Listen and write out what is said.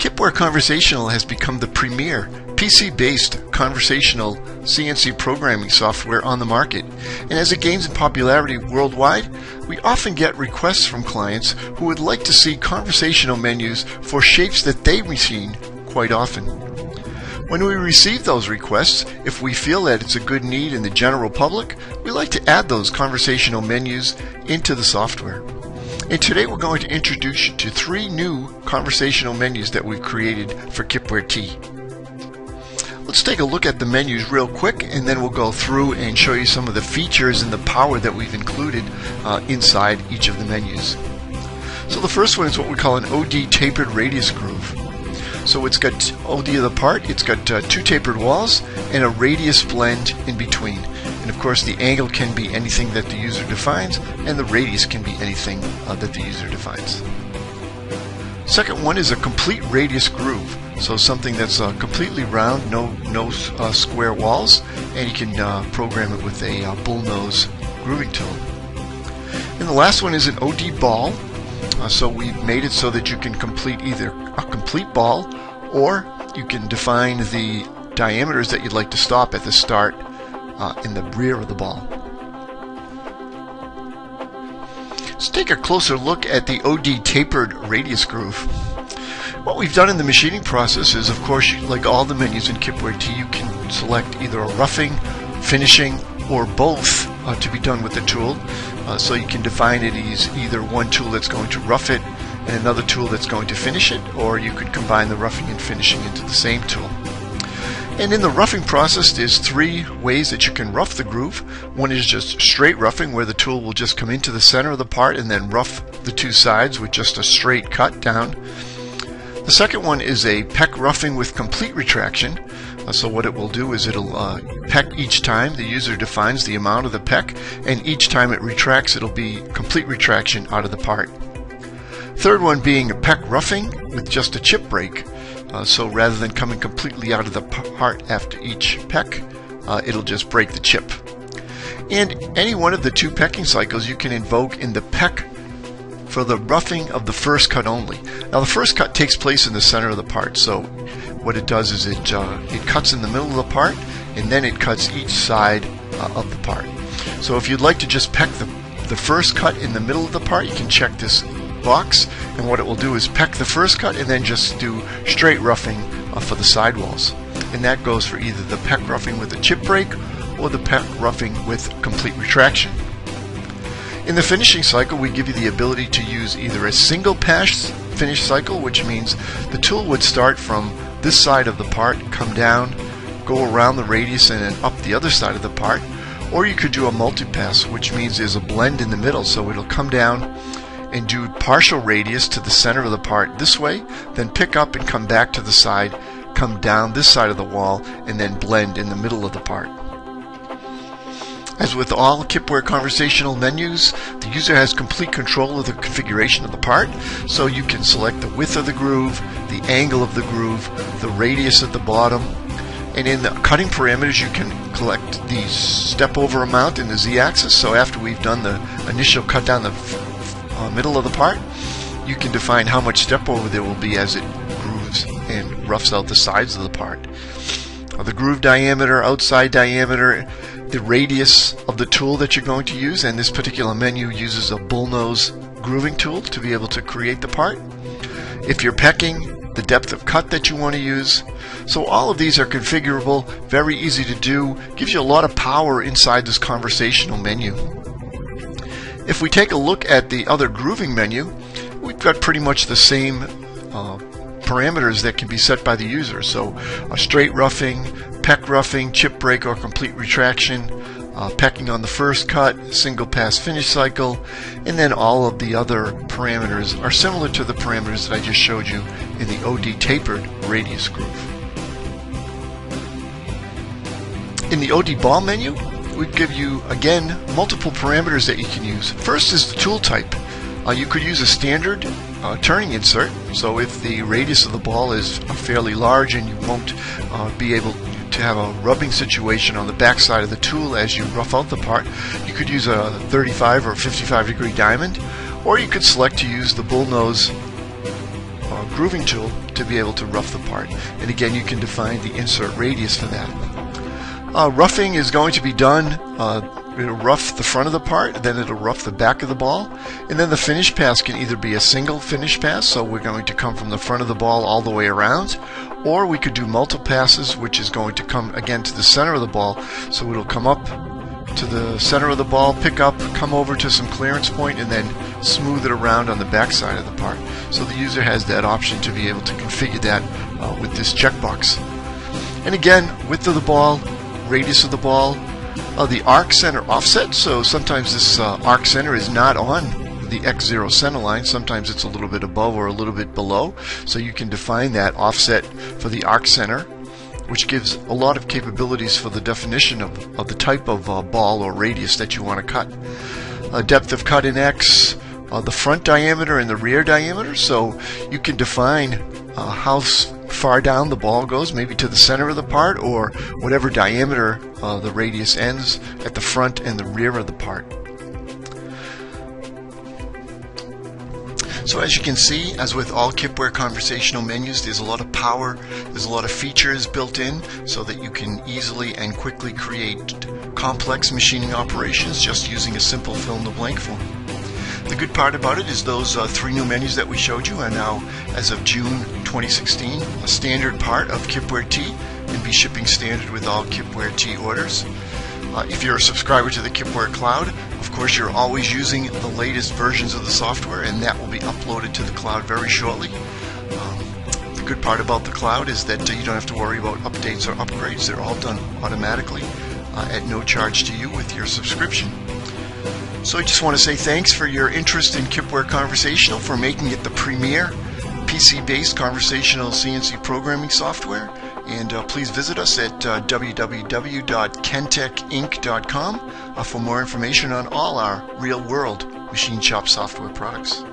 Kipware Conversational has become the premier PC-based conversational CNC programming software on the market, and as it gains in popularity worldwide, we often get requests from clients who would like to see conversational menus for shapes that they machine quite often. When we receive those requests, if we feel that it's a good need in the general public, we like to add those conversational menus into the software. And today we're going to introduce you to 3 new conversational menus that we've created for KipwareT. Let's take a look at the menus real quick, and then we'll go through and show you some of the features and the power that we've included inside each of the menus. So the first one is what we call an OD-Tapered-Radius Groove. So it's got OD of the part, it's got 2 tapered walls, and a radius blend in between. And of course the angle can be anything that the user defines, and the radius can be anything that the user defines. Second one is a complete radius groove. So something that's completely round, no square walls, and you can program it with a bullnose grooving tool. And the last one is an OD ball. So we've made it so that you can complete either a complete ball, or you can define the diameters that you'd like to stop at the start in the rear of the ball. Let's take a closer look at the OD-Tapered-Radius Groove. What we've done in the machining process is, of course, like all the menus in KipwareT, you can select either a roughing, finishing, or both to be done with the tool. So you can define it as either one tool that's going to rough it and another tool that's going to finish it, or you could combine the roughing and finishing into the same tool. And in the roughing process, there's 3 ways that you can rough the groove. One is just straight roughing, where the tool will just come into the center of the part and then rough the 2 sides with just a straight cut down. The second one is a peck roughing with complete retraction. So what it will do is it'll peck each time. The user defines the amount of the peck, and each time it retracts, it'll be complete retraction out of the part. Third one being a peck roughing with just a chip break. So rather than coming completely out of the part after each peck, it'll just break the chip. And any one of the 2 pecking cycles you can invoke in the peck for the roughing of the first cut only. Now the first cut takes place in the center of the part, so what it does is it cuts in the middle of the part, and then it cuts each side of the part. So if you'd like to just peck the first cut in the middle of the part, you can check this box, and what it will do is peck the first cut and then just do straight roughing for the sidewalls. And that goes for either the peck roughing with a chip break or the peck roughing with complete retraction. In the finishing cycle, we give you the ability to use either a single pass finish cycle, which means the tool would start from this side of the part, come down, go around the radius, and then up the other side of the part. Or you could do a multi-pass, which means there's a blend in the middle, so it'll come down and do partial radius to the center of the part this way, then pick up and come back to the side, come down this side of the wall, and then blend in the middle of the part. As with all Kipware conversational menus, the user has complete control of the configuration of the part, so you can select the width of the groove, the angle of the groove, the radius at the bottom, and in the cutting parameters you can collect the step over amount in the z-axis. So after we've done the initial cut down the middle of the part, you can define how much step over there will be as it grooves and roughs out the sides of the part. The groove diameter, outside diameter, the radius of the tool that you're going to use, and this particular menu uses a bullnose grooving tool to be able to create the part. If you're pecking, the depth of cut that you want to use. So all of these are configurable, very easy to do, gives you a lot of power inside this conversational menu. If we take a look at the other grooving menu, we've got pretty much the same parameters that can be set by the user. So a straight roughing, peck roughing, chip break or complete retraction, pecking on the first cut, single pass finish cycle, and then all of the other parameters are similar to the parameters that I just showed you in the OD-Tapered-Radius Groove. In the OD ball menu, we give you again multiple parameters that you can use. First is the tool type. You could use a standard turning insert, so if the radius of the ball is fairly large and you won't be able to have a rubbing situation on the back side of the tool as you rough out the part, you could use a 35 or 55 degree diamond, or you could select to use the bullnose grooving tool to be able to rough the part. And again, you can define the insert radius for that. Roughing is going to be done, it'll rough the front of the part, then it'll rough the back of the ball, and then the finish pass can either be a single finish pass, so we're going to come from the front of the ball all the way around, or we could do multiple passes, which is going to come again to the center of the ball, so it'll come up to the center of the ball, pick up, come over to some clearance point, and then smooth it around on the back side of the part. So the user has that option to be able to configure that with this checkbox. And again, width of the ball, radius of the ball, the arc center offset, so sometimes this arc center is not on the X0 center line, sometimes it's a little bit above or a little bit below, so you can define that offset for the arc center, which gives a lot of capabilities for the definition of the type of ball or radius that you want to cut. Depth of cut in X, the front diameter and the rear diameter, so you can define how far down the ball goes, maybe to the center of the part, or whatever diameter the radius ends at the front and the rear of the part. So as you can see, as with all Kipware conversational menus, there's a lot of power, there's a lot of features built in so that you can easily and quickly create complex machining operations just using a simple fill-in-the-blank form. The good part about it is those 3 new menus that we showed you are now, as of June 2016, a standard part of KipwareT and be shipping standard with all KipwareT orders. If you're a subscriber to the Kipware Cloud, of course you're always using the latest versions of the software, and that will be uploaded to the cloud very shortly. The good part about the cloud is that you don't have to worry about updates or upgrades. They're all done automatically at no charge to you with your subscription. So I just want to say thanks for your interest in Kipware Conversational, for making it the premier PC-based conversational CNC programming software. And please visit us at www.kentecinc.com for more information on all our real-world machine shop software products.